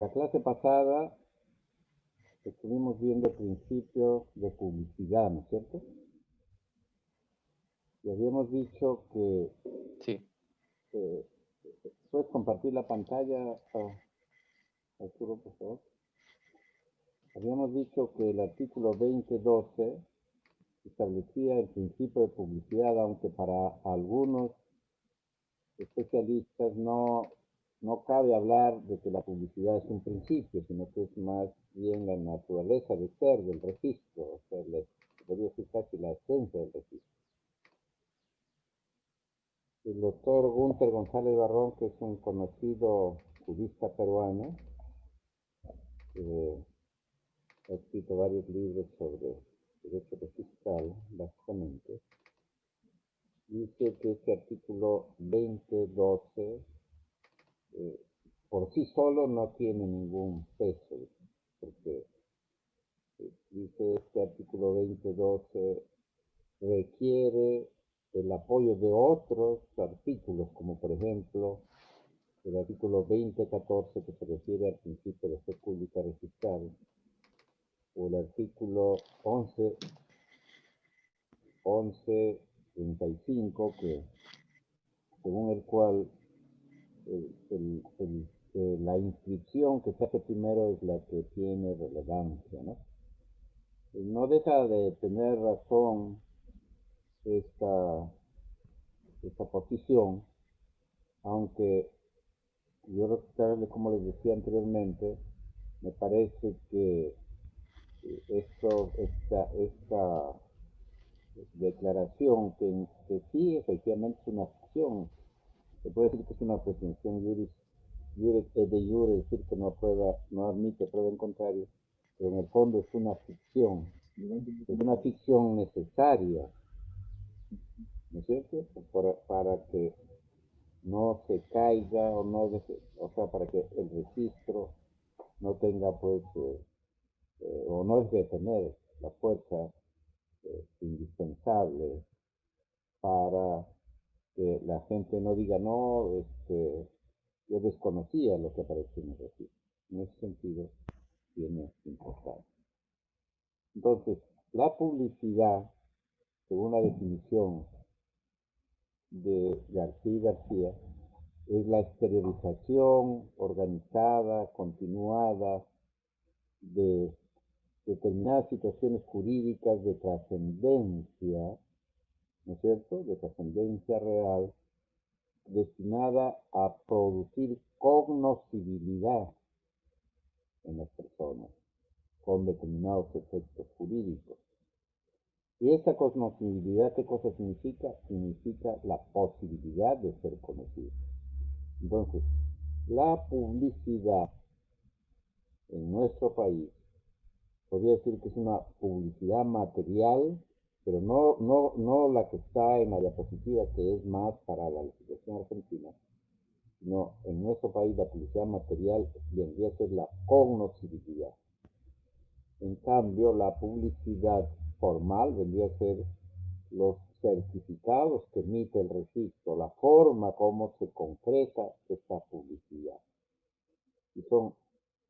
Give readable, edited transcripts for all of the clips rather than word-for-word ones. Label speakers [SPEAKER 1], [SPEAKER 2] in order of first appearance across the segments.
[SPEAKER 1] La clase pasada estuvimos viendo principios de publicidad, ¿no es cierto? Y habíamos dicho que
[SPEAKER 2] Sí.
[SPEAKER 1] ¿puedes compartir la pantalla, Arturo, por favor? Habíamos dicho que el artículo 2012 establecía el principio de publicidad, aunque para algunos especialistas no cabe hablar de que la publicidad es un principio, sino que es más bien la naturaleza de ser del registro, o sea, podría decir casi la esencia del registro. El doctor Gunther González Barrón, que es un conocido jurista peruano, ha escrito varios libros sobre derecho registral, básicamente, dice que este artículo 2012 por sí solo no tiene ningún peso, porque dice este artículo 2012 requiere el apoyo de otros artículos, como por ejemplo el artículo 2014 que se refiere al principio de fe pública registral, o el artículo 1135 que según el cual la inscripción que se hace primero es la que tiene relevancia, ¿no? No deja de tener razón esta posición, aunque yo, como les decía anteriormente, me parece que esta declaración, que sí, efectivamente es una ficción, se puede decir que es una presunción de jure, decir que no admite prueba en contrario, pero en el fondo es una ficción necesaria, ¿no es cierto? Para que no se caiga o sea, para que el registro no tenga pues o no deje de tener la fuerza indispensable para que la gente no diga no, yo desconocía lo que aparecía en el registro. En ese sentido tiene importancia. Entonces, la publicidad, según la definición de García, es la exteriorización organizada, continuada de determinadas situaciones jurídicas de trascendencia, ¿no es cierto?, de trascendencia real, destinada a producir cognoscibilidad en las personas con determinados efectos jurídicos. Y esta cognoscibilidad, ¿qué cosa significa? Significa la posibilidad de ser conocido. Entonces, la publicidad en nuestro país podría decir que es una publicidad material, pero no la que está en la diapositiva, que es más para la legislación argentina, sino en nuestro país la publicidad material vendría a ser la cognoscibilidad. En cambio, la publicidad formal vendría a ser los certificados que emite el registro, la forma como se concreta esta publicidad. Y son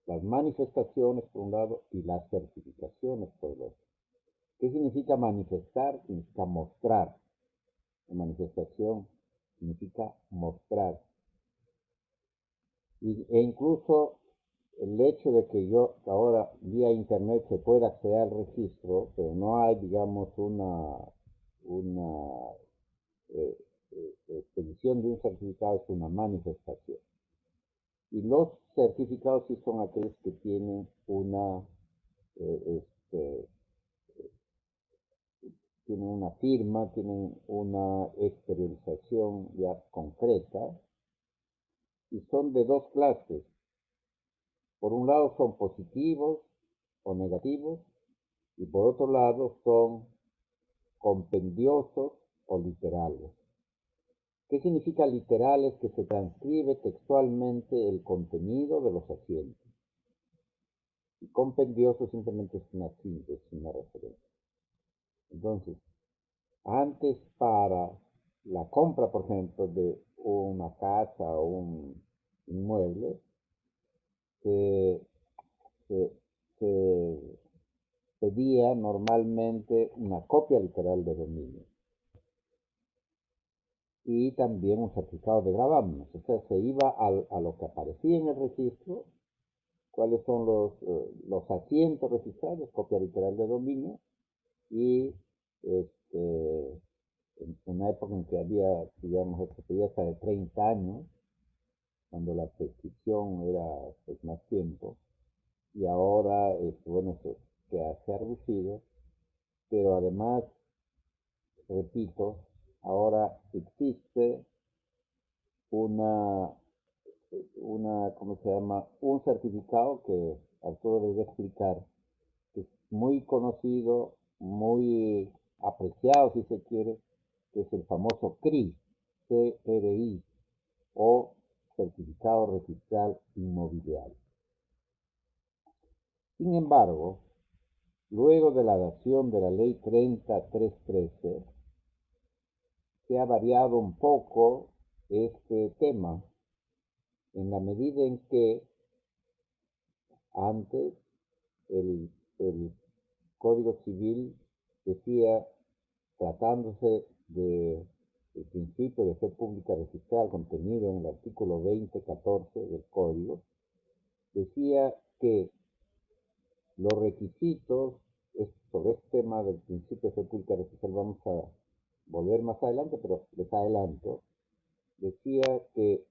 [SPEAKER 1] las manifestaciones por un lado y las certificaciones por el otro. ¿Qué significa manifestar? Significa mostrar. La manifestación significa mostrar. E incluso el hecho de que yo ahora vía internet se pueda acceder al registro, pero no hay, digamos, una expedición de un certificado, es una manifestación. Y los certificados sí son aquellos que tienen tienen una firma, tienen una exteriorización ya concreta, y son de dos clases. Por un lado son positivos o negativos, y por otro lado son compendiosos o literales. ¿Qué significa literales? Que se transcribe textualmente el contenido de los asientos. Y compendioso simplemente es una síntesis, una referencia. Entonces, antes para la compra, por ejemplo, de una casa o un inmueble, se, se- se pedía normalmente una copia literal de dominio y también un certificado de gravamen. O sea, se iba a lo que aparecía en el registro, cuáles son los asientos registrados, copia literal de dominio, y en una época en que había, digamos, se pedía hasta de 30 años, cuando la prescripción era pues, más tiempo, y ahora, bueno, se ha reducido, pero además, repito, ahora existe una, ¿cómo se llama? Un certificado que Arturo les voy a explicar, que es muy conocido, muy apreciado, si se quiere, que es el famoso CRI, CRI, o Certificado Registral Inmobiliario. Sin embargo, luego de la adopción de la Ley 30313, se ha variado un poco este tema, en la medida en que antes el Código Civil decía, tratándose del principio de fe pública registral contenido en el artículo 2014 del Código, decía que los requisitos, sobre este tema del principio de fe pública registral vamos a volver más adelante, pero les adelanto, decía que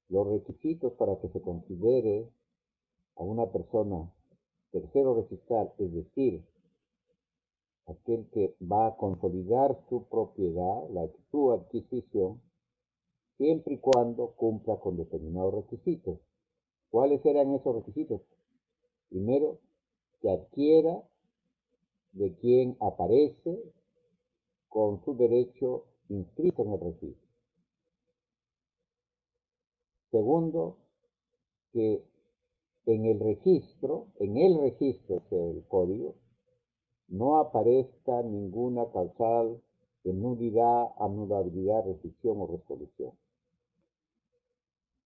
[SPEAKER 1] los requisitos para que se considere a una persona tercero registral, es decir, aquel que va a consolidar su propiedad, su adquisición, siempre y cuando cumpla con determinados requisitos. ¿Cuáles eran esos requisitos? Primero, que adquiera de quien aparece con su derecho inscrito en el registro. Segundo, que en el registro del código, no aparezca ninguna causal de nulidad, anulabilidad, rescisión o resolución,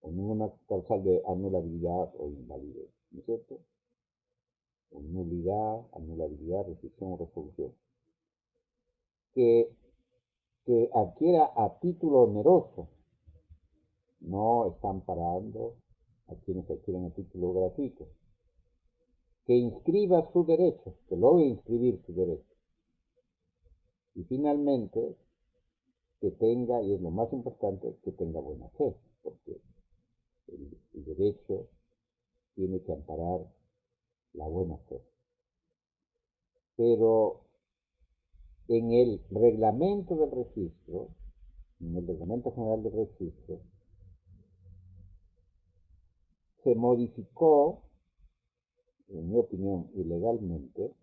[SPEAKER 1] o ninguna causal de anulabilidad o invalidez, ¿no es cierto? O nulidad, anulabilidad, rescisión o resolución. Que, que adquiera a título oneroso, no están parando a quienes adquieren a título gratuito. Que inscriba su derecho, que logre inscribir su derecho. Y finalmente, que tenga, y es lo más importante, que tenga buena fe, porque el derecho tiene que amparar la buena fe. Pero en el reglamento del registro, en el reglamento general del registro, se modificó, en mi opinión, ilegalmente,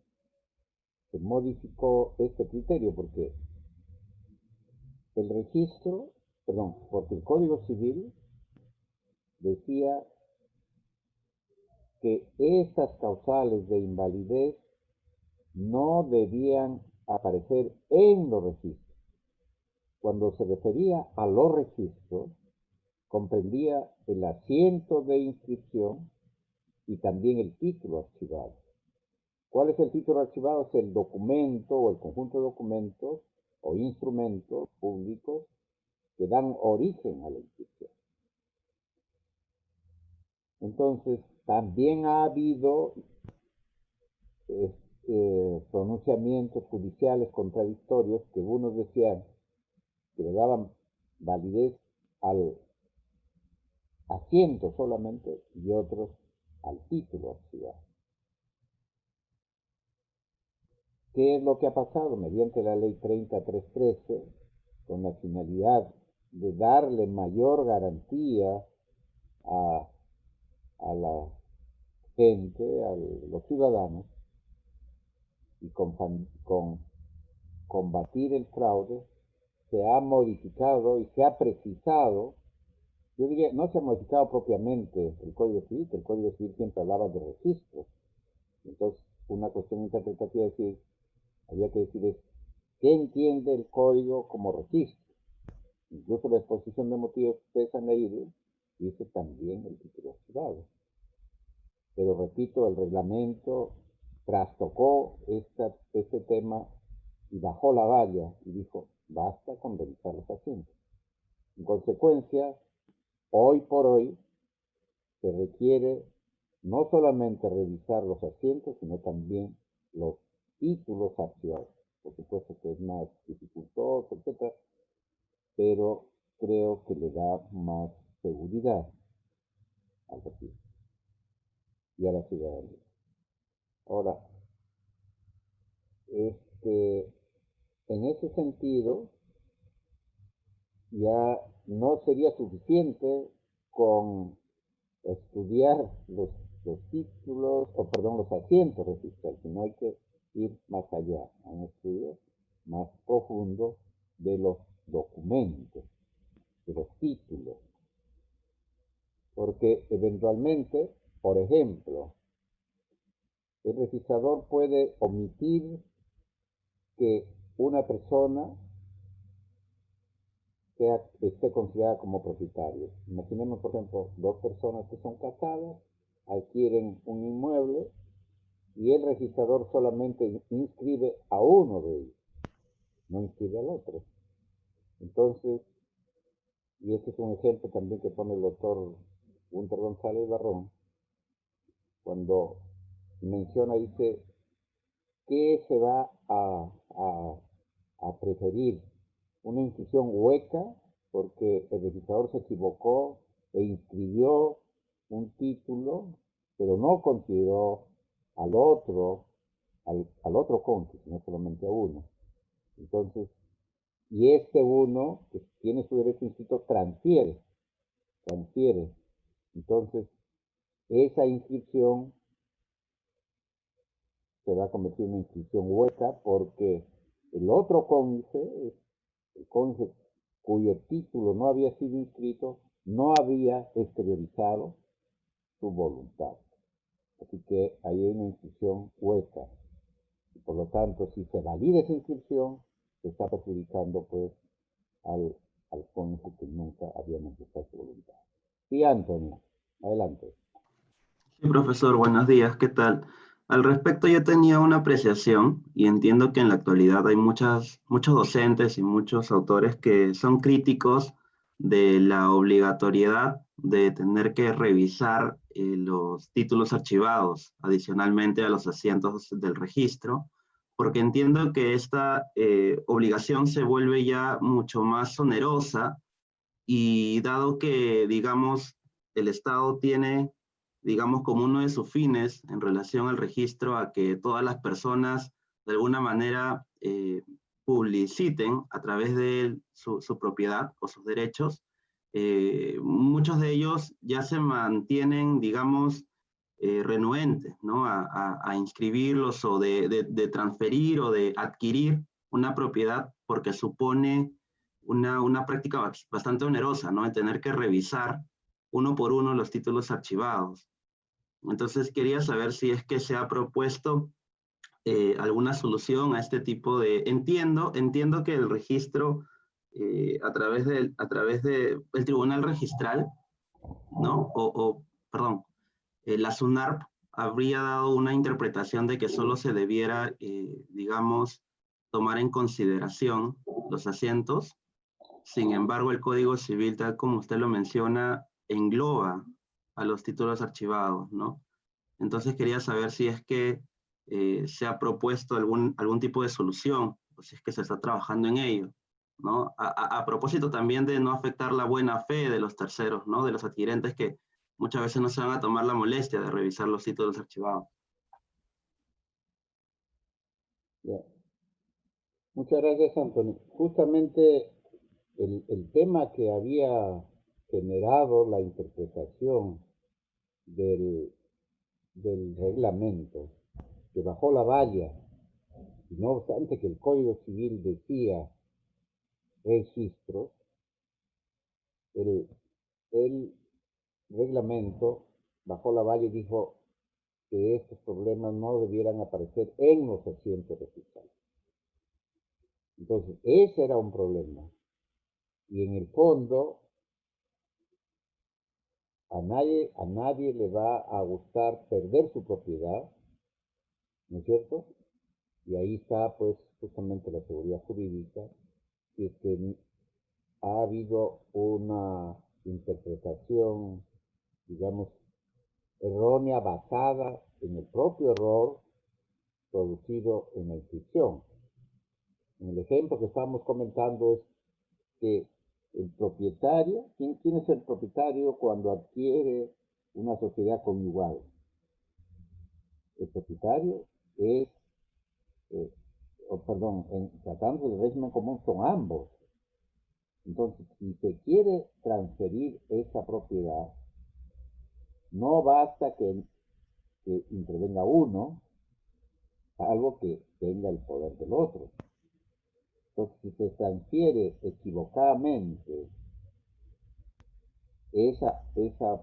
[SPEAKER 1] se modificó este criterio porque el registro, perdón, porque el Código Civil decía que estas causales de invalidez no debían aparecer en los registros. Cuando se refería a los registros, comprendía el asiento de inscripción y también el título archivado. ¿Cuál es el título archivado? Es el documento o el conjunto de documentos o instrumentos públicos que dan origen a la inscripción. Entonces, también ha habido pronunciamientos judiciales contradictorios que unos decían que le daban validez al asiento solamente y otros al título archivado. ¿Qué es lo que ha pasado? Mediante la ley 30313, con la finalidad de darle mayor garantía a, a la gente, a los ciudadanos, y con combatir el fraude, se ha modificado y se ha precisado. Yo diría, no se ha modificado propiamente el Código Civil, que el Código Civil siempre hablaba de registros. Entonces, una cuestión interpretativa es decir, había que decir es, ¿qué entiende el código como registro? Incluso la exposición de motivos que ustedes han leído dice también el título archivado. pero repito, el reglamento trastocó este tema y bajó la valla y dijo, basta con revisar los asientos. En consecuencia, hoy por hoy se requiere no solamente revisar los asientos, sino también los títulos archivados. Por supuesto que es más dificultoso, etc., pero creo que le da más seguridad al registro y a la ciudadanía. Ahora, en ese sentido, ya no sería suficiente con estudiar los títulos, o perdón, los asientos registrales, sino hay que ir más allá, a un estudio más profundo de los documentos, de los títulos, porque eventualmente, por ejemplo, el registrador puede omitir que una persona esté considerada como propietario. Imaginemos, por ejemplo, dos personas que son casadas, adquieren un inmueble y el registrador solamente inscribe a uno de ellos, no inscribe al otro. Entonces, y este es un ejemplo también que pone el doctor Gunter González Barrón, cuando menciona, dice, ¿qué se va a preferir? ¿Una inscripción hueca porque el registrador se equivocó e inscribió un título, pero no consideró al otro, al otro cónyuge, no solamente a uno? Entonces, y este uno que tiene su derecho inscrito transfiere. Entonces, esa inscripción se va a convertir en una inscripción hueca porque el otro cónyuge, el cónyuge cuyo título no había sido inscrito, no había exteriorizado su voluntad. Así que ahí hay una inscripción hueca. Y por lo tanto, si se valida esa inscripción, se está perjudicando pues al cónyuge que nunca había manifestado su voluntad. Sí, Antonio, adelante.
[SPEAKER 2] Sí, profesor, buenos días, ¿qué tal? Al respecto, yo tenía una apreciación y entiendo que en la actualidad hay muchos docentes y muchos autores que son críticos de la obligatoriedad de tener que revisar los títulos archivados adicionalmente a los asientos del registro, porque entiendo que esta obligación se vuelve ya mucho más onerosa y dado que, digamos, el Estado tiene, digamos, como uno de sus fines en relación al registro a que todas las personas de alguna manera publiciten a través de su propiedad o sus derechos, muchos de ellos ya se mantienen, digamos, renuentes, ¿no? A inscribirlos o de transferir o de adquirir una propiedad porque supone una práctica bastante onerosa, ¿no? En tener que revisar uno por uno los títulos archivados. Entonces quería saber si es que se ha propuesto alguna solución a este tipo de... Entiendo que el registro a través de el Tribunal Registral, ¿no? Perdón, la SUNARP habría dado una interpretación de que solo se debiera, digamos, tomar en consideración los asientos. Sin embargo, el Código Civil, tal como usted lo menciona, engloba a los títulos archivados, ¿no? Entonces quería saber si es que se ha propuesto algún tipo de solución, o si es que se está trabajando en ello, ¿no? A propósito también de no afectar la buena fe de los terceros, ¿no? De los adquirentes que muchas veces no se van a tomar la molestia de revisar los títulos archivados.
[SPEAKER 1] Ya. Muchas gracias, Antonio. Justamente el tema que había generado la interpretación del, del reglamento, que bajó la valla, y no obstante que el Código Civil decía registros, el reglamento bajó la valla y dijo que estos problemas no debieran aparecer en los asientos registrales. Entonces, ese era un problema. Y en el fondo, a nadie le va a gustar perder su propiedad, ¿no es cierto? Y ahí está, pues, justamente la seguridad jurídica, y es que ha habido una interpretación, digamos, errónea basada en el propio error producido en la inscripción. En el ejemplo que estamos comentando es que el propietario, ¿quién es el propietario cuando adquiere una sociedad conyugal? El propietario es, perdón, tratando del régimen común son ambos. Entonces, si se quiere transferir esa propiedad, no basta que intervenga uno, salvo que tenga el poder del otro. Entonces, si se transfiere equivocadamente esa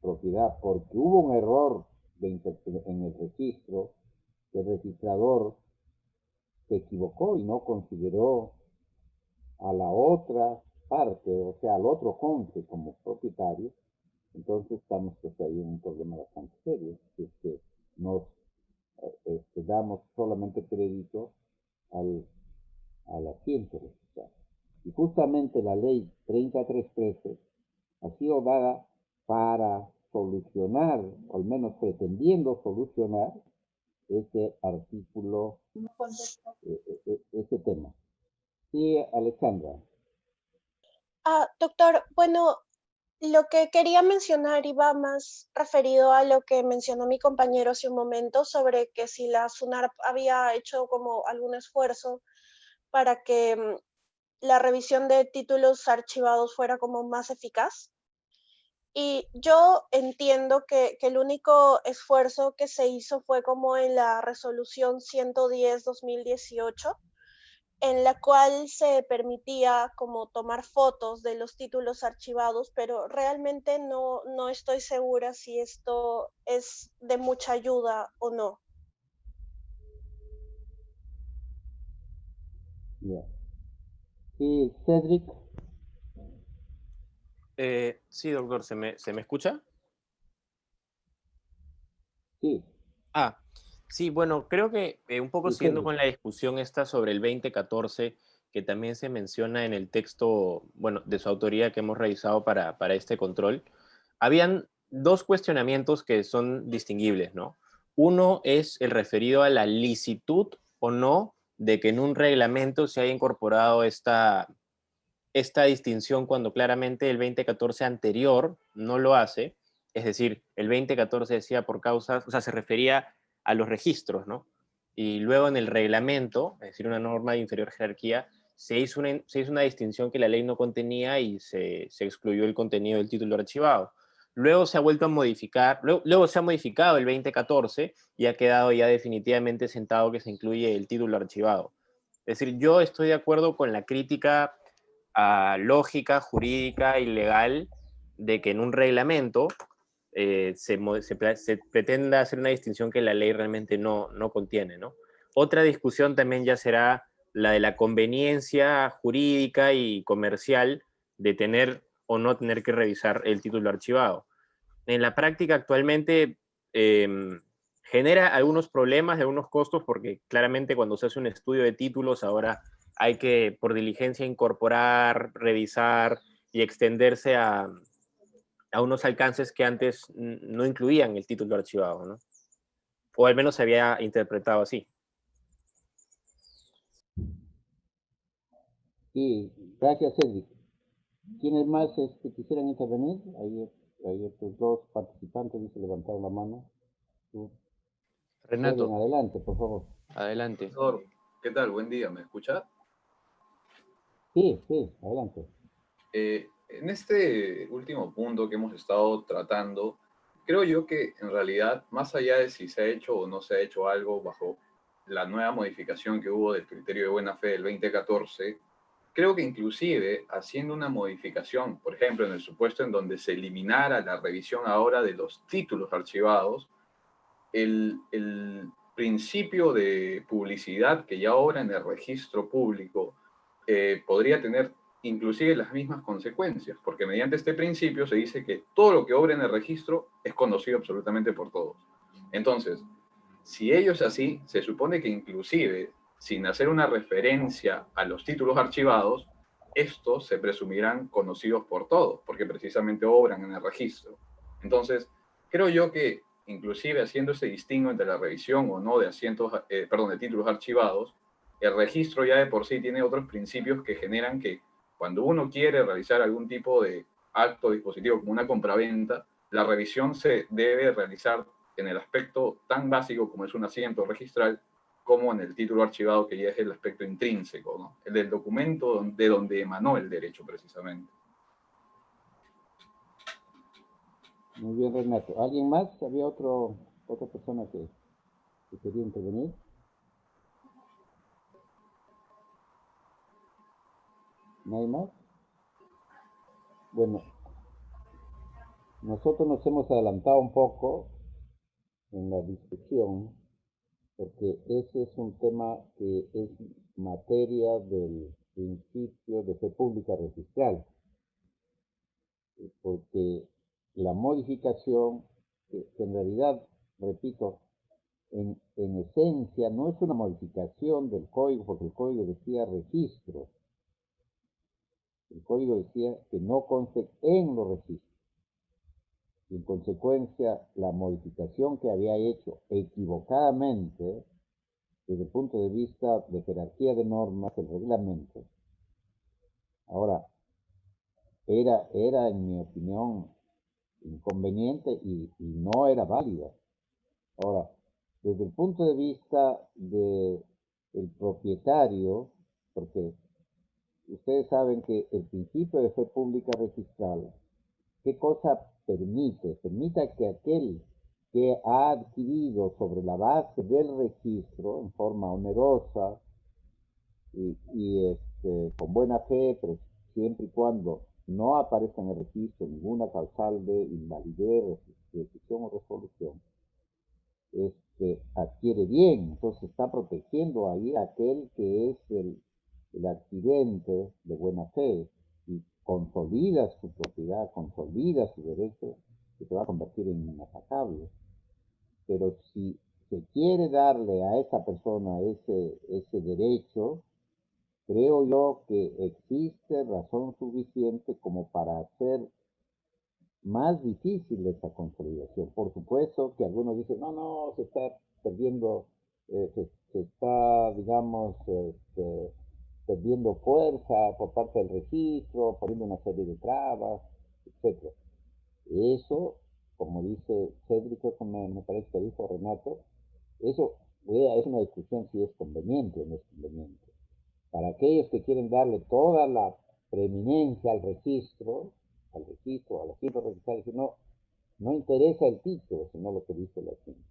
[SPEAKER 1] propiedad porque hubo un error en el registro, el registrador se equivocó y no consideró a la otra parte, o sea, al otro cónyuge como propietario, entonces estamos pues ahí en un problema bastante serio, si es que nos damos solamente crédito al asiento registrado. Y justamente la ley 3313 ha sido dada para solucionar, o al menos pretendiendo solucionar, ese artículo, ese tema. Sí, Alexandra.
[SPEAKER 3] Doctor, bueno, lo que quería mencionar iba más referido a lo que mencionó mi compañero hace un momento sobre que si la SUNARP había hecho como algún esfuerzo para que la revisión de títulos archivados fuera como más eficaz. Y yo entiendo que el único esfuerzo que se hizo fue como en la resolución 110/2018, en la cual se permitía como tomar fotos de los títulos archivados, pero realmente no estoy segura si esto es de mucha ayuda o no.
[SPEAKER 1] Yeah. Sí, Cedric.
[SPEAKER 4] Sí, doctor, ¿se me escucha?
[SPEAKER 1] Sí.
[SPEAKER 4] Sí, bueno, creo que un poco
[SPEAKER 1] Sí,
[SPEAKER 4] siguiendo
[SPEAKER 1] Cedric.
[SPEAKER 4] con la discusión esta sobre el 2014, que también se menciona en el texto, bueno, de su autoría que hemos revisado para este control, habían dos cuestionamientos que son distinguibles, ¿no? Uno es el referido a la licitud o no de que en un reglamento se haya incorporado esta distinción cuando claramente el 2014 anterior no lo hace, es decir, el 2014 decía por causas, o sea, se refería a los registros, ¿no? Y luego en el reglamento, es decir, una norma de inferior jerarquía, se hizo una distinción que la ley no contenía y se excluyó el contenido del título archivado. Luego se ha vuelto a modificar, luego se ha modificado el 2014 y ha quedado ya definitivamente sentado que se incluye el título archivado. Es decir, yo estoy de acuerdo con la crítica lógica, jurídica y legal de que en un reglamento se pretenda hacer una distinción que la ley realmente no contiene, ¿no? Otra discusión también ya será la de la conveniencia jurídica y comercial de tener o no tener que revisar el título archivado. En la práctica actualmente genera algunos problemas, algunos costos, porque claramente cuando se hace un estudio de títulos ahora hay que, por diligencia, incorporar, revisar y extenderse a unos alcances que antes no incluían el título archivado, ¿no? O al menos se había interpretado así.
[SPEAKER 1] Sí, gracias, Cedric. ¿Quiénes más quisieran intervenir? Hay otros dos participantes que levantaron la mano. Kevin,
[SPEAKER 4] Renato,
[SPEAKER 1] adelante, por favor.
[SPEAKER 4] adelante.
[SPEAKER 5] Profesor, ¿qué tal? Buen día, ¿me escucha?
[SPEAKER 1] Sí, sí, adelante.
[SPEAKER 5] En este último punto que hemos estado tratando, creo yo que en realidad, más allá de si se ha hecho o no se ha hecho algo bajo la nueva modificación que hubo del criterio de buena fe del 2014, creo que inclusive haciendo una modificación, por ejemplo, en el supuesto en donde se eliminara la revisión ahora de los títulos archivados, el principio de publicidad que ya ahora en el registro público podría tener inclusive las mismas consecuencias, porque mediante este principio se dice que todo lo que obra en el registro es conocido absolutamente por todos. Entonces, si ello es así, se supone que inclusive, sin hacer una referencia a los títulos archivados, estos se presumirán conocidos por todos, porque precisamente obran en el registro. Entonces, creo yo que inclusive haciendo ese distingo entre la revisión o no de de títulos archivados, el registro ya de por sí tiene otros principios que generan que cuando uno quiere realizar algún tipo de acto dispositivo como una compraventa, la revisión se debe realizar en el aspecto tan básico como es un asiento registral, como en el título archivado, que ya es el aspecto intrínseco, ¿no? El del documento de donde emanó el derecho, precisamente.
[SPEAKER 1] Muy bien, Renato. ¿Alguien más? ¿Había otra persona que quería intervenir? ¿Nadie más? Bueno, nosotros nos hemos adelantado un poco en la discusión, porque ese es un tema que es materia del principio de fe pública registral, porque la modificación, que en realidad, repito, en esencia no es una modificación del código, porque el código decía registro, el código decía que no conste en los registros. Y en consecuencia, la modificación que había hecho equivocadamente, desde el punto de vista de jerarquía de normas, el reglamento, ahora, era en mi opinión inconveniente y no era válida. Ahora, desde el punto de vista del propietario, porque ustedes saben que el principio de fe pública registral, ¿qué cosa permite? Permite que aquel que ha adquirido sobre la base del registro, en forma onerosa con buena fe, pero siempre y cuando no aparezca en el registro ninguna causal de invalidez, decisión o resolución, adquiere bien. Entonces está protegiendo ahí a aquel que es el adquirente de buena fe y consolida su propiedad, consolida su derecho, que se va a convertir en inatacable. Pero si se quiere darle a esa persona ese derecho, creo yo que existe razón suficiente como para hacer más difícil esa consolidación. Por supuesto que algunos dicen, no, se está perdiendo, se está, digamos, perdiendo fuerza por parte del registro, poniendo una serie de trabas, etc. Eso, como dice Cédric, me parece que dijo Renato, eso es una discusión si es conveniente o no es conveniente. Para aquellos que quieren darle toda la preeminencia al registro, a los títulos registrales, no interesa el título, sino lo que dice la gente.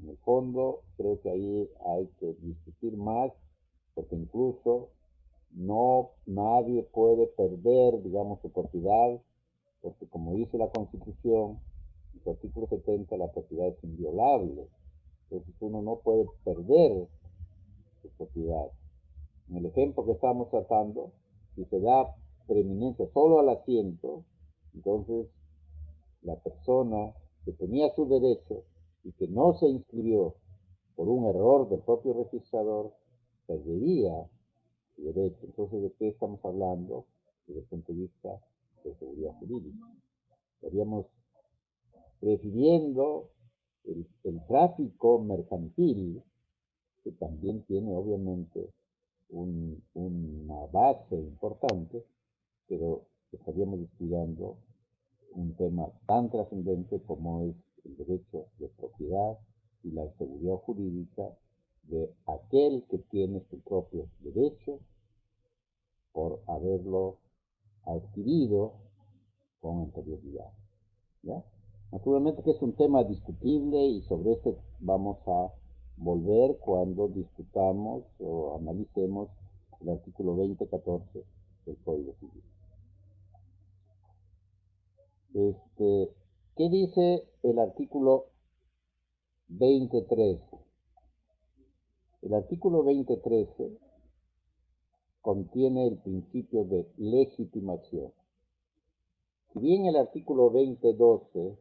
[SPEAKER 1] En el fondo, creo que ahí hay que discutir más, porque incluso nadie puede perder, digamos, su propiedad, porque como dice la Constitución, en su artículo 70, la propiedad es inviolable. Entonces uno no puede perder su propiedad. En el ejemplo que estamos tratando, si se da preeminencia solo al asiento, entonces la persona que tenía su derecho y que no se inscribió por un error del propio registrador, perdería su derecho. Entonces, ¿de qué estamos hablando desde el punto de vista de seguridad jurídica? Estaríamos prefiriendo el tráfico mercantil, que también tiene obviamente una base importante, pero estaríamos estudiando un tema tan trascendente como es el derecho de propiedad y la seguridad jurídica de aquel que tiene su propio derecho por haberlo adquirido con anterioridad. ¿Ya? Naturalmente que es un tema discutible y sobre este vamos a volver cuando discutamos o analicemos el artículo 2014 del Código Civil. ¿Qué dice el artículo 2013? El artículo 2013 contiene el principio de legitimación. Si bien el artículo 2012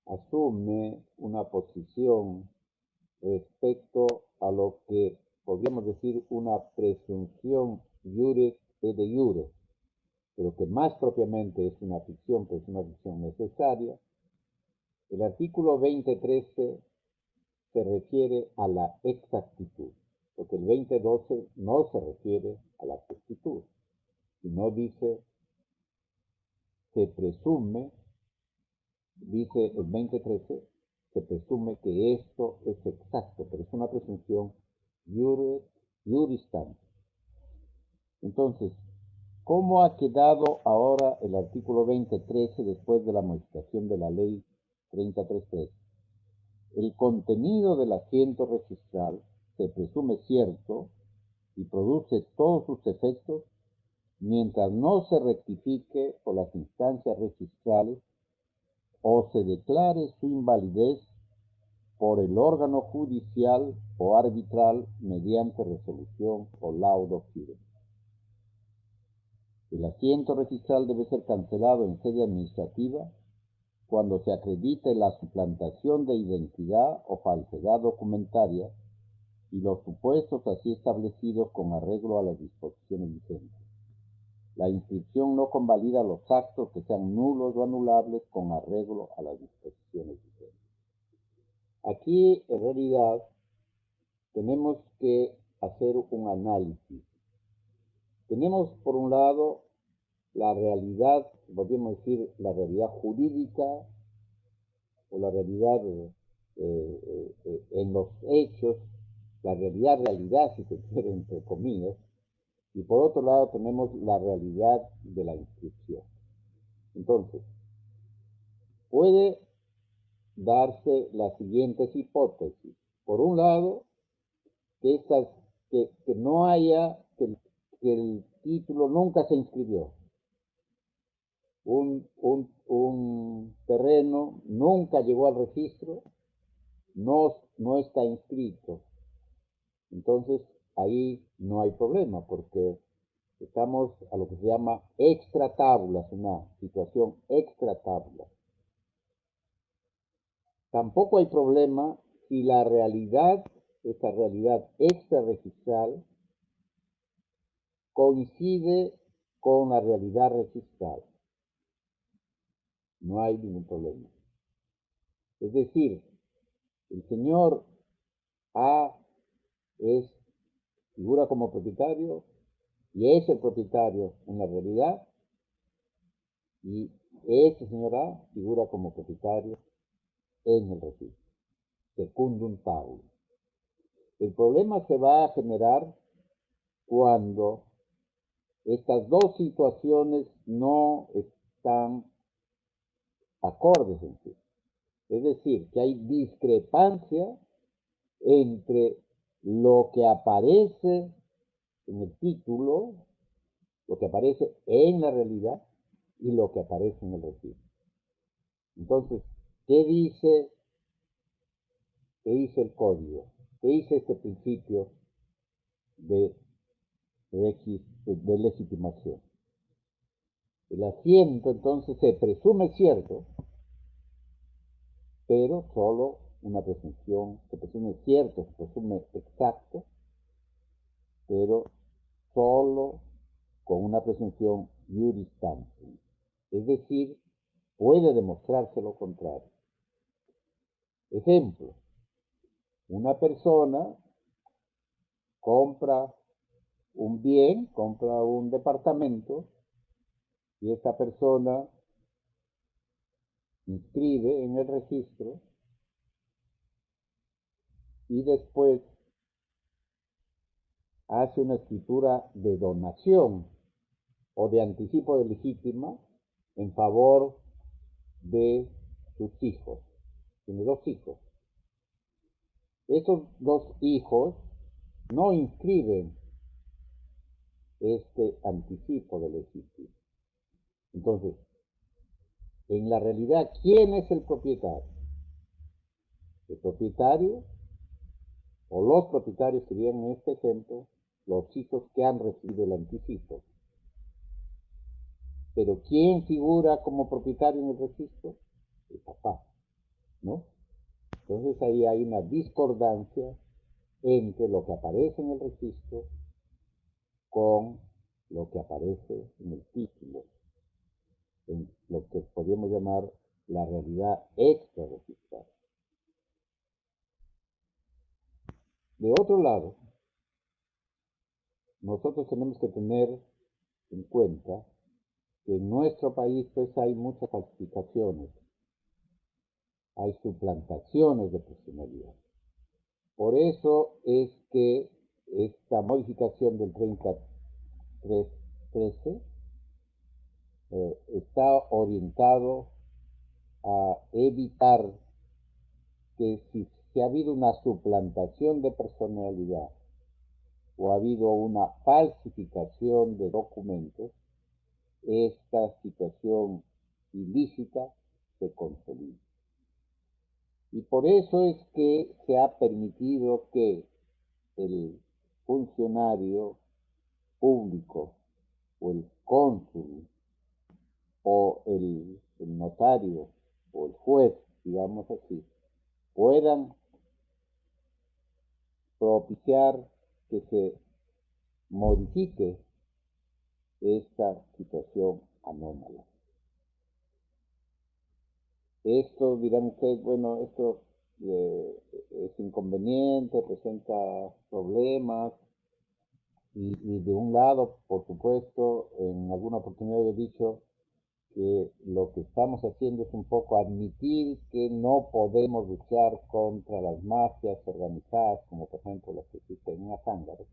[SPEAKER 1] asume una posición respecto a lo que podríamos decir una presunción iure et de iure, pero que más propiamente es una ficción, pero es una ficción necesaria, el artículo 2013 se refiere a la exactitud, porque el 2012 no se refiere a la exactitud, sino dice, se presume, dice el 2013, se presume que esto es exacto, pero es una presunción iuris tantum. Entonces, ¿cómo ha quedado ahora el artículo 2013 después de la modificación de la ley 33.3? El contenido del asiento registral se presume cierto y produce todos sus efectos mientras no se rectifique por las instancias registrales o se declare su invalidez por el órgano judicial o arbitral mediante resolución o laudo firme. El asiento registral debe ser cancelado en sede administrativa cuando se acredite la suplantación de identidad o falsedad documentaria y los supuestos así establecidos con arreglo a las disposiciones vigentes. La inscripción no convalida los actos que sean nulos o anulables con arreglo a las disposiciones vigentes. Aquí, en realidad, tenemos que hacer un análisis. Tenemos, por un lado, la realidad, podríamos decir, la realidad jurídica o la realidad en los hechos, la realidad, si se quiere, entre comillas, y por otro lado tenemos la realidad de la inscripción. Entonces, puede darse las siguientes hipótesis. Por un lado, que no haya, que el título nunca se inscribió. Un terreno nunca llegó al registro, no está inscrito. Entonces, ahí no hay problema, porque estamos a lo que se llama extra tabulas, una situación extra tabula. Tampoco hay problema si la realidad, esta realidad extra registral, coincide con la realidad registral. No hay ningún problema. Es decir, el señor A figura como propietario y es el propietario en la realidad, y este señor A figura como propietario en el registro. Secundum tabula. El problema se va a generar cuando estas dos situaciones no están acordes en sí. Es decir, que hay discrepancia entre lo que aparece en el título, lo que aparece en la realidad y lo que aparece en el registro. Entonces, ¿qué dice el código? ¿Qué dice este principio de legitimación? El asiento entonces se presume cierto, pero solo una presunción, se presume cierto, se presume exacto, pero solo con una presunción iuris tantum. Es decir, puede demostrarse lo contrario. Ejemplo, una persona compra un bien, compra un departamento, y esta persona inscribe en el registro y después hace una escritura de donación o de anticipo de legítima en favor de sus hijos. Tiene 2 hijos. Esos 2 hijos no inscriben este anticipo de legítima. Entonces, en la realidad, ¿quién es el propietario? El propietario, o los propietarios serían en este ejemplo, los hijos que han recibido el anticipo. Pero ¿quién figura como propietario en el registro? El papá, ¿no? Entonces ahí hay una discordancia entre lo que aparece en el registro con lo que aparece en el título, en lo que podríamos llamar la realidad extrarregistral. De otro lado, nosotros tenemos que tener en cuenta que en nuestro país pues hay muchas falsificaciones, hay suplantaciones de personalidad. Por eso es que esta modificación del 3313 está orientado a evitar que si ha habido una suplantación de personalidad o ha habido una falsificación de documentos, esta situación ilícita se consolida. Y por eso es que se ha permitido que el funcionario público o el cónsul o el notario o el juez, digamos así, puedan propiciar que se modifique esta situación anómala. Esto dirán ustedes, bueno, esto es inconveniente, presenta problemas, y de un lado, por supuesto, en alguna oportunidad he dicho que lo que estamos haciendo es un poco admitir que no podemos luchar contra las mafias organizadas, como por ejemplo las que existen en Azángaro,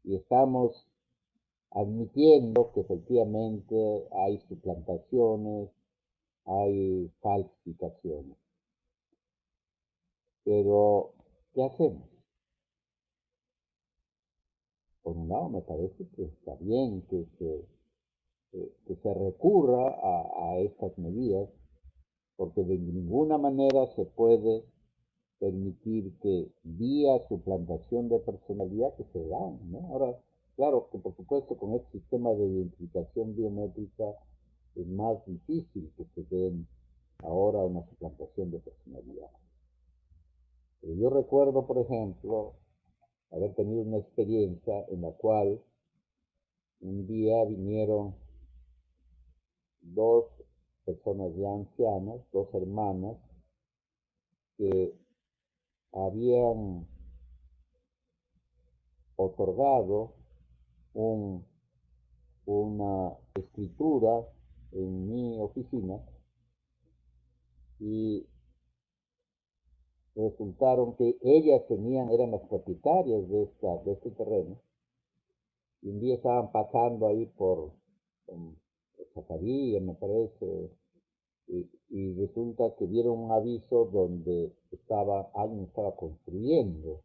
[SPEAKER 1] y estamos admitiendo que efectivamente hay suplantaciones, hay falsificaciones. Pero, ¿qué hacemos? Por un lado, me parece que está bien que se recurra a estas medidas, porque de ninguna manera se puede permitir que vía suplantación de personalidad que se dan, ¿no? Ahora, claro que por supuesto con este sistema de identificación biométrica es más difícil que se den ahora una suplantación de personalidad. Pero yo recuerdo, por ejemplo, haber tenido una experiencia en la cual un día vinieron dos personas ya ancianas, dos hermanas, que habían otorgado una escritura en mi oficina y resultaron que ellas eran las propietarias de este terreno, y un día estaban pasando ahí por Zacarías, me parece, y resulta que vieron un aviso donde alguien estaba construyendo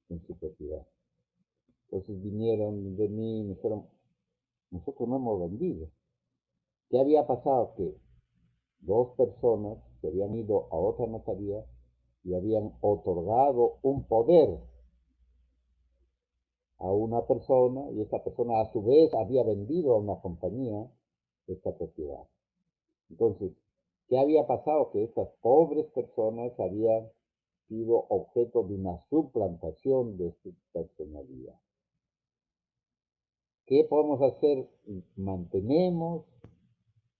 [SPEAKER 1] en su propiedad. Entonces vinieron de mí y me dijeron, nosotros no hemos vendido. ¿Qué había pasado? Que dos personas se habían ido a otra notaría y habían otorgado un poder a una persona, y esa persona a su vez había vendido a una compañía esta propiedad. Entonces, ¿qué había pasado? Que estas pobres personas habían sido objeto de una suplantación de su personalidad. ¿Qué podemos hacer? Mantenemos,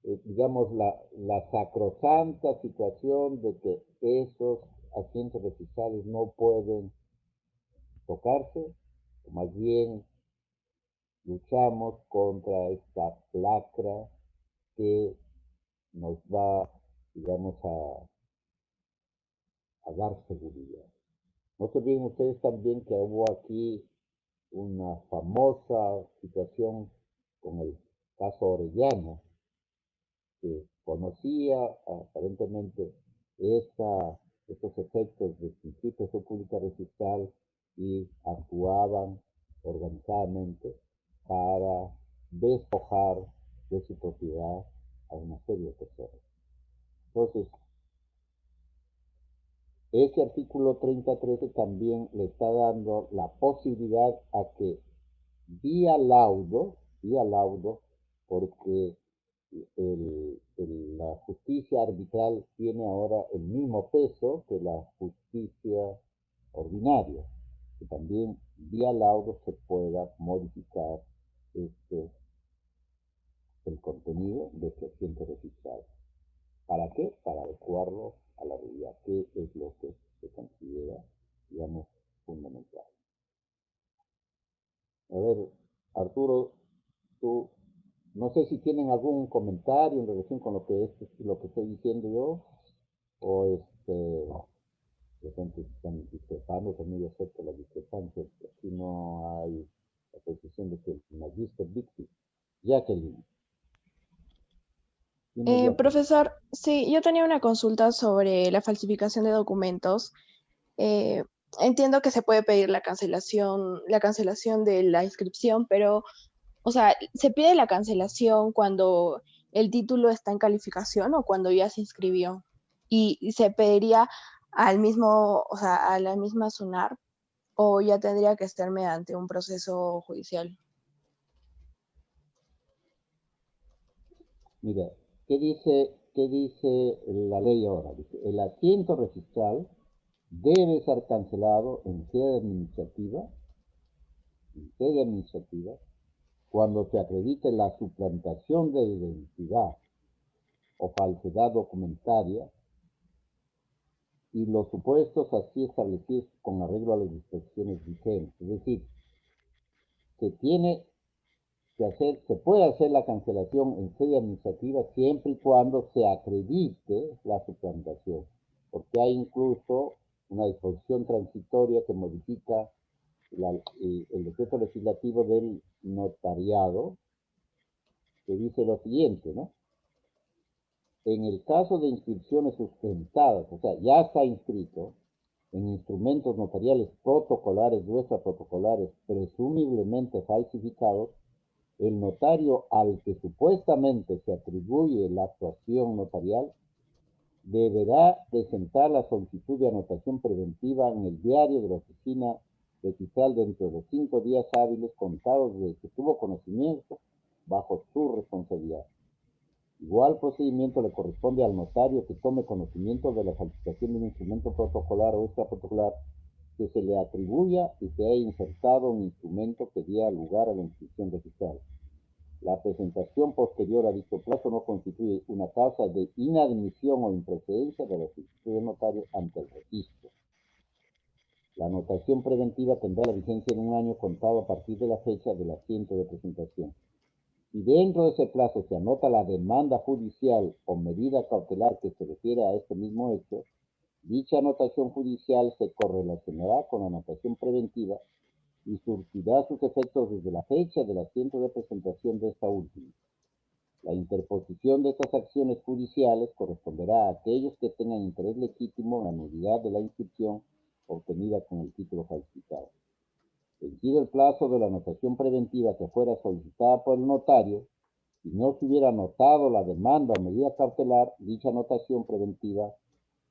[SPEAKER 1] digamos, la sacrosanta situación de que esos asientos registrales no pueden tocarse, o más bien luchamos contra esta lacra que nos va, digamos, a dar seguridad. No se olviden ustedes también que hubo aquí una famosa situación con el caso Orellana, que conocía aparentemente estos efectos del principio de pública registral y actuaban organizadamente para despojar de su propiedad a una serie de personas. Entonces, ese artículo 3013 también le está dando la posibilidad a que vía laudo, porque la justicia arbitral tiene ahora el mismo peso que la justicia ordinaria, que también vía laudo se pueda modificar el contenido de este asiento registrado. ¿Para qué? Para adecuarlo a la realidad, que es lo que se considera, digamos, fundamental. A ver, Arturo, tú, no sé si tienen algún comentario en relación con lo que estoy diciendo yo, o de repente están discrepando, también yo acepto la discrepancia, aquí no hay la posición de que el magister dicti. Jacqueline.
[SPEAKER 6] Profesor, sí, yo tenía una consulta sobre la falsificación de documentos. Eh, Entiendo que se puede pedir la cancelación de la inscripción, pero, o sea, ¿se pide la cancelación cuando el título está en calificación o cuando ya se inscribió? Y se pediría al mismo, o sea, a la misma SUNAR, o ya tendría que estar mediante un proceso judicial.
[SPEAKER 1] Mira, ¿qué dice la ley ahora? Dice, el asiento registral debe ser cancelado en sede administrativa, cuando se acredite la suplantación de identidad o falsedad documentaria y los supuestos así establecidos con arreglo a las disposiciones vigentes. Es decir, se puede hacer la cancelación en sede administrativa siempre y cuando se acredite la suplantación, porque hay incluso una disposición transitoria que modifica el decreto legislativo del notariado, que dice lo siguiente, ¿no? En el caso de inscripciones sustentadas, o sea, ya está inscrito en instrumentos notariales protocolares o extraprotocolares presumiblemente falsificados, el notario al que supuestamente se atribuye la actuación notarial deberá presentar la solicitud de anotación preventiva en el diario de la oficina registral dentro de los 5 días hábiles contados desde que tuvo conocimiento bajo su responsabilidad. Igual procedimiento le corresponde al notario que tome conocimiento de la falsificación de un instrumento protocolar o extraprotocolar que se le atribuya y se haya insertado un instrumento que diera lugar a la inscripción registral. La presentación posterior a dicho plazo no constituye una causa de inadmisión o improcedencia de la solicitud del notario ante el registro. La anotación preventiva tendrá la vigencia en un año contado a partir de la fecha del asiento de presentación. Si dentro de ese plazo se anota la demanda judicial o medida cautelar que se refiere a este mismo hecho, dicha anotación judicial se correlacionará con la anotación preventiva y surtirá sus efectos desde la fecha del asiento de presentación de esta última. La interposición de estas acciones judiciales corresponderá a aquellos que tengan interés legítimo en la nulidad de la inscripción obtenida con el título falsificado. Vencido el plazo de la anotación preventiva que fuera solicitada por el notario, si no se hubiera anotado la demanda o medida cautelar, dicha anotación preventiva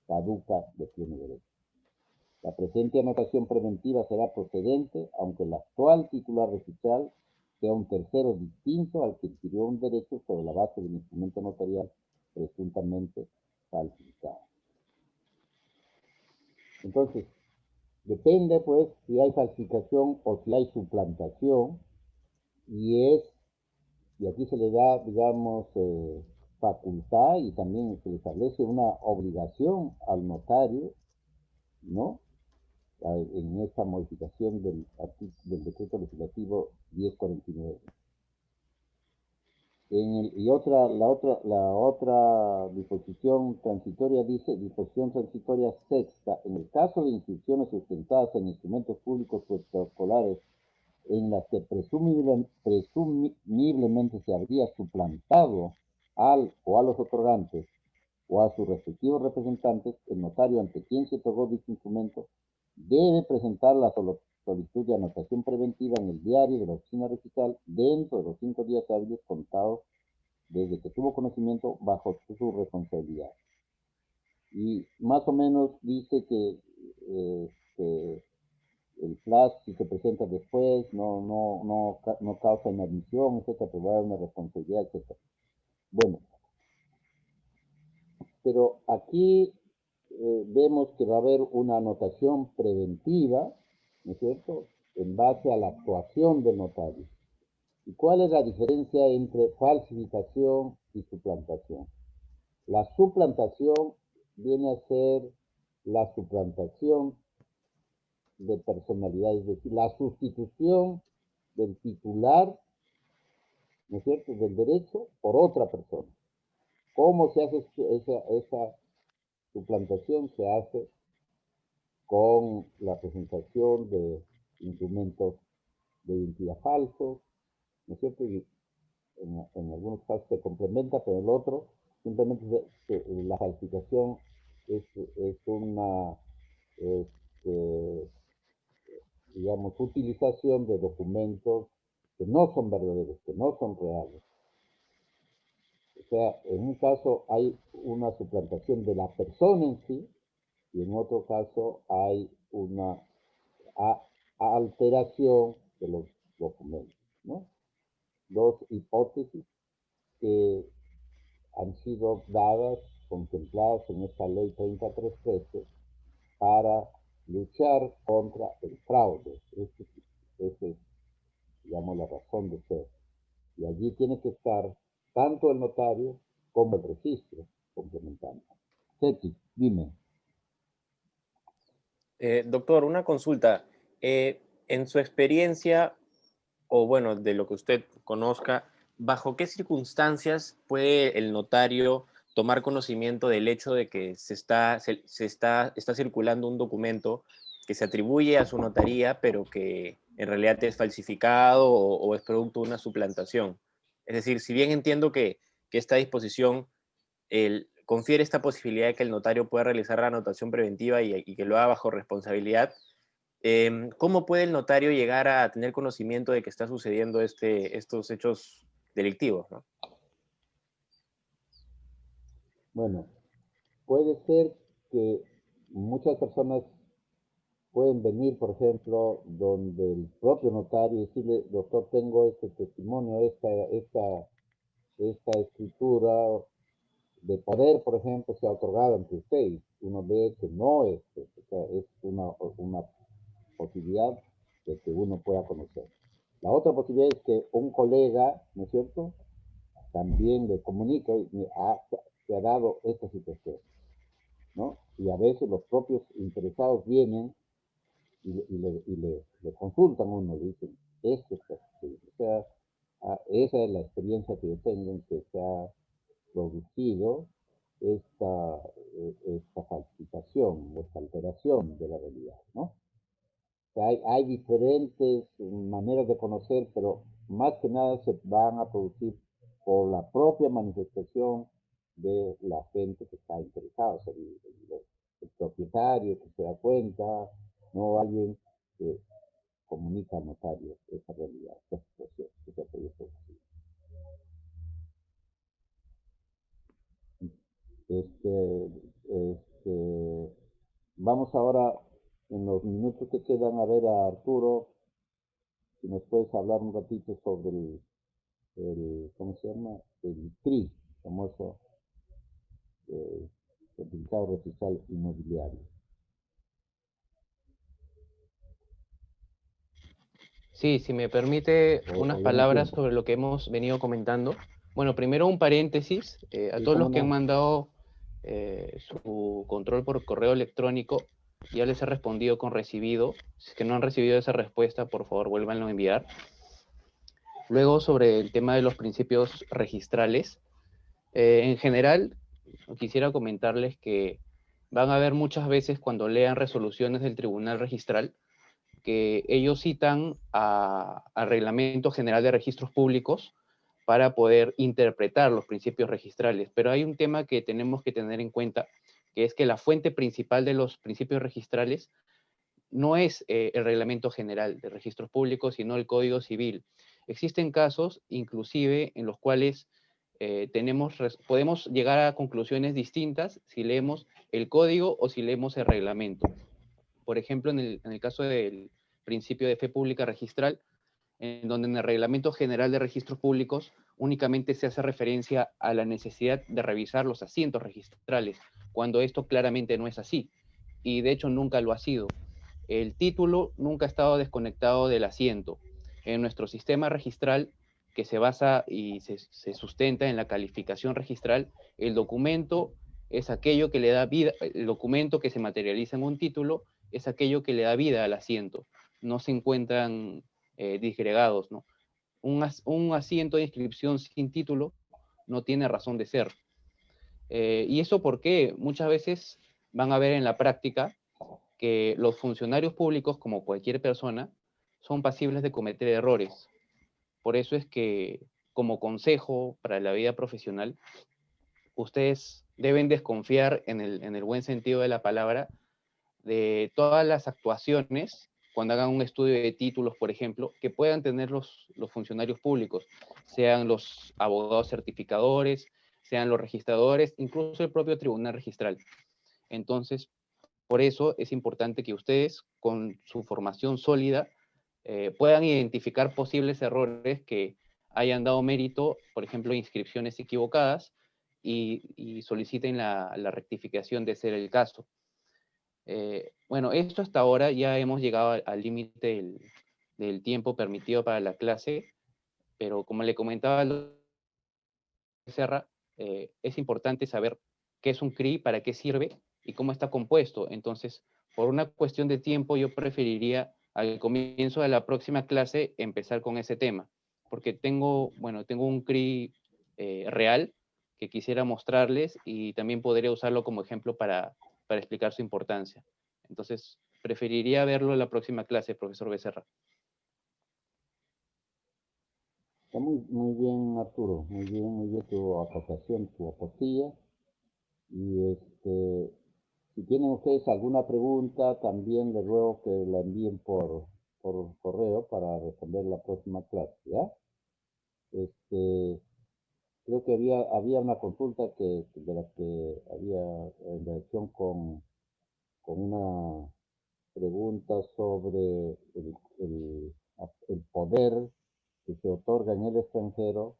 [SPEAKER 1] caduca de pleno derecho. La presente anotación preventiva será procedente, aunque el actual titular registral sea un tercero distinto al que adquirió un derecho sobre la base del instrumento notarial presuntamente falsificado. Entonces, depende, pues, si hay falsificación o si hay suplantación, y aquí se le da, digamos, facultad y también se le establece una obligación al notario, ¿no? En esta modificación del decreto legislativo 1049. La otra disposición transitoria dice, disposición transitoria sexta, en el caso de inscripciones sustentadas en instrumentos públicos protocolares en las que presumiblemente se habría suplantado al o a los otorgantes o a sus respectivos representantes, el notario ante quien se otorgó dicho instrumento debe presentar la solicitud de anotación preventiva en el diario de la oficina registral dentro de los 5 días hábiles contados desde que tuvo conocimiento bajo su responsabilidad. Y más o menos dice que el plazo, si se presenta después, no causa inadmisión, etcétera, pero va a haber una responsabilidad, etcétera. Bueno, pero aquí vemos que va a haber una anotación preventiva, ¿no es cierto?, en base a la actuación del notario. ¿Y cuál es la diferencia entre falsificación y suplantación? La suplantación viene a ser la suplantación de personalidad, es decir, la sustitución del titular, ¿no es cierto?, del derecho por otra persona. ¿Cómo se hace esa suplantación? Se hace con la presentación de instrumentos de identidad falsos, ¿no es cierto? Y en algunos casos se complementa, pero el otro simplemente la falsificación es una, digamos, utilización de documentos que no son verdaderos, que no son reales. O sea, en un caso hay una suplantación de la persona en sí, y en otro caso hay una alteración de los documentos, ¿no? Dos hipótesis que han sido dadas, contempladas en esta ley 3313 para luchar contra el fraude. Esa es, digamos, la razón de ser. Y allí tiene que estar tanto el notario como el registro complementando. Ceti, dime.
[SPEAKER 4] Doctor, una consulta. En su experiencia, o bueno, de lo que usted conozca, ¿bajo qué circunstancias puede el notario tomar conocimiento del hecho de que está circulando un documento que se atribuye a su notaría, pero que en realidad es falsificado o es producto de una suplantación? Es decir, si bien entiendo que esta disposición confiere esta posibilidad de que el notario pueda realizar la anotación preventiva y que lo haga bajo responsabilidad, ¿cómo puede el notario llegar a tener conocimiento de que está sucediendo estos hechos delictivos, ¿no?
[SPEAKER 1] Bueno, puede ser que muchas personas pueden venir, por ejemplo, donde el propio notario y decirle, doctor, tengo este testimonio, esta escritura de poder, por ejemplo, se ha otorgado ante usted. Uno ve que no es, o sea, es una posibilidad de que uno pueda conocer. La otra posibilidad es que un colega, ¿no es cierto?, también le comunica y se ha dado esta situación, ¿no? Y a veces los propios interesados vienen y le consultan a uno, dicen, esto está sucediendo. O sea, esa es la experiencia que yo tengo en que se ha producido esta falsificación, esta alteración de la realidad, ¿no? O sea, hay diferentes maneras de conocer, pero más que nada se van a producir por la propia manifestación de la gente que está interesada, o sea, el propietario que se da cuenta, no alguien que comunica al notario esa realidad, esa situación, ese proyecto. Vamos ahora, en los minutos que quedan, a ver a Arturo, si nos puedes hablar un ratito sobre ¿cómo se llama? El CRI, famoso certificado registral inmobiliario.
[SPEAKER 4] Sí, si me permite unas
[SPEAKER 1] O ya no
[SPEAKER 4] palabras
[SPEAKER 1] tiempo.
[SPEAKER 4] sobre lo que hemos venido comentando. Bueno, primero un paréntesis a
[SPEAKER 1] Sí,
[SPEAKER 4] todos los
[SPEAKER 1] cómo
[SPEAKER 4] que han
[SPEAKER 1] no.
[SPEAKER 4] mandado su control por correo electrónico. Ya les he respondido con recibido. Si es que no han recibido esa respuesta, por favor, vuélvanlo a enviar. Luego, sobre el tema de los principios registrales. En general, quisiera comentarles que van a ver muchas veces cuando lean resoluciones del Tribunal Registral que ellos citan al Reglamento General de Registros Públicos para poder interpretar los principios registrales. Pero hay un tema que tenemos que tener en cuenta, que es que la fuente principal de los principios registrales no es el Reglamento General de Registros Públicos, sino el Código Civil. Existen casos, inclusive, en los cuales
[SPEAKER 7] podemos llegar a conclusiones distintas si leemos el código o si leemos el reglamento. Por ejemplo, en el caso del principio de fe pública registral, en donde en el Reglamento General de Registros Públicos únicamente se hace referencia a la necesidad de revisar los asientos registrales, cuando esto claramente no es así, y de hecho nunca lo ha sido. El título nunca ha estado desconectado del asiento. En nuestro sistema registral, que se basa y se sustenta en la calificación registral, el documento es aquello que le da vida, el documento que se materializa en un título es aquello que le da vida al asiento. No se encuentran disgregados, ¿no? Un asiento de inscripción sin título no tiene razón de ser. ¿Y eso porque muchas veces van a ver en la práctica que los funcionarios públicos, como cualquier persona, son pasibles de cometer errores? Por eso es que, como consejo para la vida profesional, ustedes deben desconfiar en el buen sentido de la palabra de todas las actuaciones, cuando hagan un estudio de títulos, por ejemplo, que puedan tener los funcionarios públicos, sean los abogados certificadores, sean los registradores, incluso el propio tribunal registral. Entonces, por eso es importante que ustedes, con su formación sólida, puedan identificar posibles errores que hayan dado mérito, por ejemplo, inscripciones equivocadas, y soliciten la rectificación de ser el caso. Bueno, esto hasta ahora ya hemos llegado al límite del tiempo permitido para la clase, pero como le comentaba al doctor Serra, es importante saber qué es un CRI, para qué sirve y cómo está compuesto. Entonces, por una cuestión de tiempo, yo preferiría al comienzo de la próxima clase empezar con ese tema, porque tengo un CRI real que quisiera mostrarles y también podría usarlo como ejemplo para explicar su importancia. Entonces, preferiría verlo en la próxima clase, profesor Becerra.
[SPEAKER 1] Está muy bien, Arturo, muy bien tu aportación, tu apostilla. Y si tienen ustedes alguna pregunta, también les ruego que la envíen por correo para responder en la próxima clase, ¿ya? Creo que había una consulta de la que había en relación con una pregunta sobre el poder que se otorga en el extranjero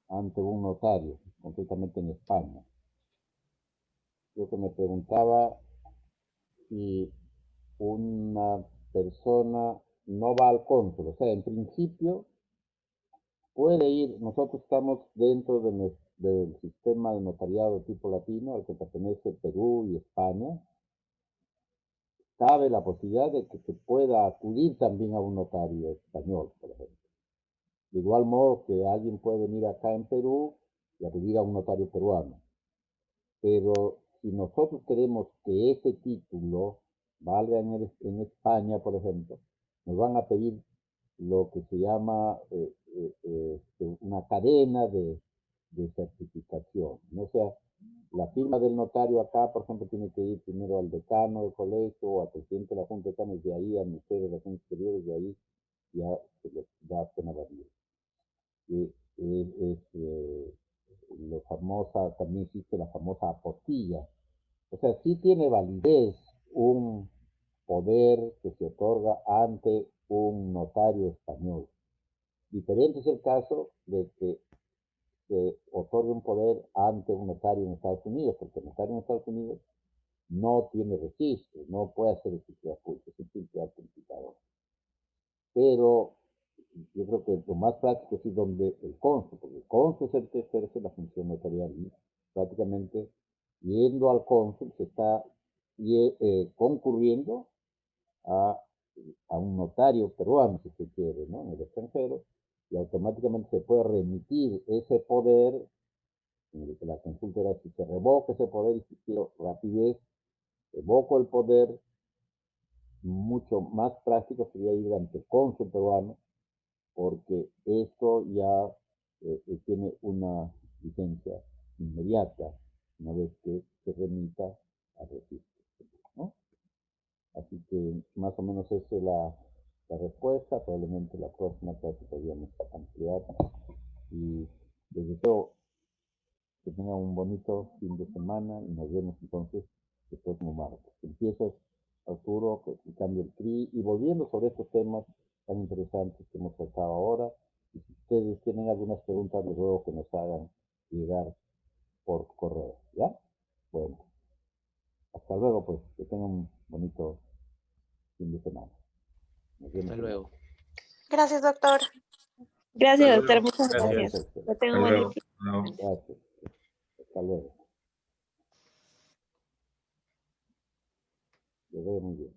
[SPEAKER 1] ante un notario, concretamente en España. Yo que me preguntaba si una persona no va al cónsul, o sea, en principio puede ir. Nosotros estamos dentro del sistema de notariado tipo latino al que pertenece Perú y España. Cabe la posibilidad de que se pueda acudir también a un notario español, por ejemplo. De igual modo que alguien puede venir acá en Perú y acudir a un notario peruano. Pero si nosotros queremos que ese título valga en España, por ejemplo, nos van a pedir lo que se llama una cadena de certificación, ¿no? O sea, la firma del notario acá, por ejemplo, tiene que ir primero al decano del colegio o al presidente de la Junta de Decanos, de ahí al Ministerio de Relaciones Exteriores, de ahí ya se les da pena validez. También existe la famosa apostilla. O sea, sí tiene validez un poder que se otorga ante un notario español. Diferente es el caso de que se otorgue un poder ante un notario en Estados Unidos, porque el notario en Estados Unidos no tiene registro, no puede hacer escritura pública, es un simple autenticador. Pero yo creo que lo más práctico es ir donde el cónsul, porque el cónsul es el que ejerce la función notarial y prácticamente yendo al cónsul se está concurriendo a un notario peruano, si se quiere, ¿no? En el extranjero, y automáticamente se puede remitir ese poder, en el que la consulta era si se revoca ese poder y si quiero rapidez, revoco el poder. Mucho más práctico sería ir ante el cónsul peruano, porque esto ya tiene una vigencia inmediata una vez que se remita al registro, ¿no? Así que más o menos esa es la respuesta. Probablemente la próxima clase podríamos ampliar y Les deseo que tengan un bonito fin de semana y nos vemos entonces el próximo martes. Empiezas, Arturo, explicando el CRI y volviendo sobre estos temas tan interesantes que hemos tratado ahora. Y si ustedes tienen algunas preguntas, les ruego que nos hagan llegar por correo, ¿ya? Bueno, hasta luego, pues, que tengan un bonito fin de semana. Nos vemos.
[SPEAKER 7] Hasta luego.
[SPEAKER 3] Gracias, doctor.
[SPEAKER 8] Gracias,
[SPEAKER 5] Hasta
[SPEAKER 8] doctor.
[SPEAKER 5] luego.
[SPEAKER 8] Muchas
[SPEAKER 5] Gracias.
[SPEAKER 8] gracias.
[SPEAKER 1] Gracias.
[SPEAKER 8] Que tenga
[SPEAKER 5] Hasta
[SPEAKER 8] un buen
[SPEAKER 5] luego.
[SPEAKER 8] día.
[SPEAKER 5] Hasta luego.
[SPEAKER 1] Gracias. Hasta luego. Les veo muy bien.